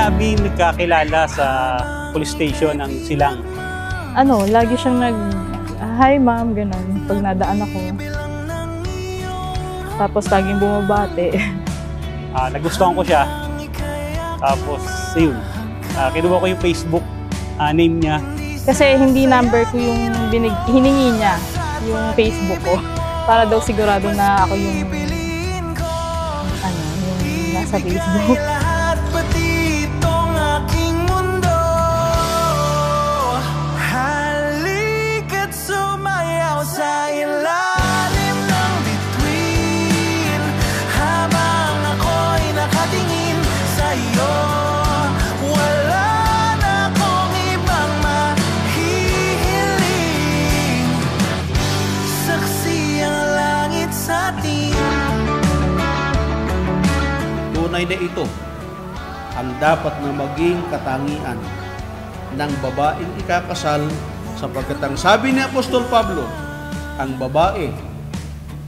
Abby nagkakilala sa police station ng Silang? Lagi siyang hi ma'am, gano'n, pag nadaan ako. Tapos laging bumabate. Nagustuhan ko siya. Tapos, yun. Kinuha ko yung Facebook name niya. Kasi hindi number ko yung hiningi niya, yung Facebook ko. Para daw sigurado na ako yung nasa Facebook. Tunay na ito ang dapat na maging katangian ng babaeng ikakasal, sapagkat ang sabi ni Apostol Pablo, ang babae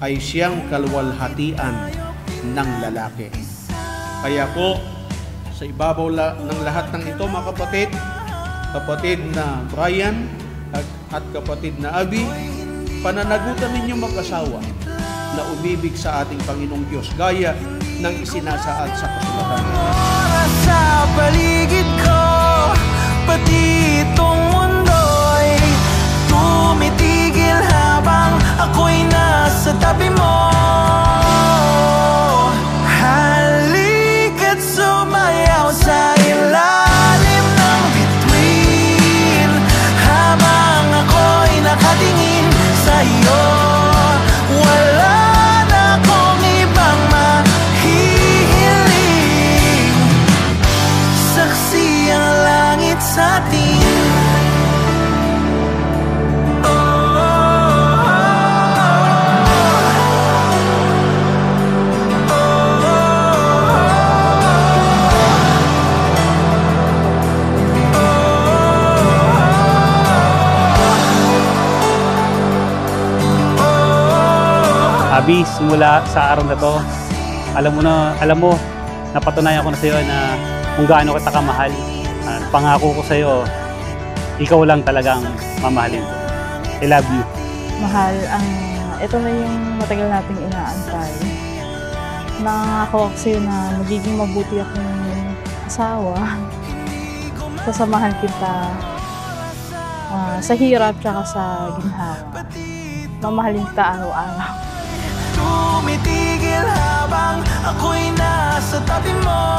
ay siyang kaluwalhatian ng lalaki. Kaya po, sa ibabaw ng lahat ng ito, mga kapatid na Brian at kapatid na Abby, pananagutan ninyo mag-asawa na umibig sa ating Panginoong Diyos gaya ng isinasaad sa kasulatan. Sa paligid ko, pati itong mundo'y tumitigil habang ako'y nasa tabi mo. Halika't sumayaw sa ilalim ng bituin habang ako'y nakatingin sa iyo. Wala na akong ibang mahihiling, saksi ang langit sa atin. Abby, simula sa araw na to, alam mo, napatunayan ko na sa iyo na kung gaano kita kamahal. Pangako ko sa iyo, ikaw lang talagang mamahalin ko. I love you. Mahal, ito na yung matagal nating inaantay. Nangako ako sa iyo na magiging mabuti akong asawa. Sasamahan kita sa hirap tsaka sa ginhawa. Mamahalin kita araw-araw. Tumitigil habang ako'y nasa tabi mo.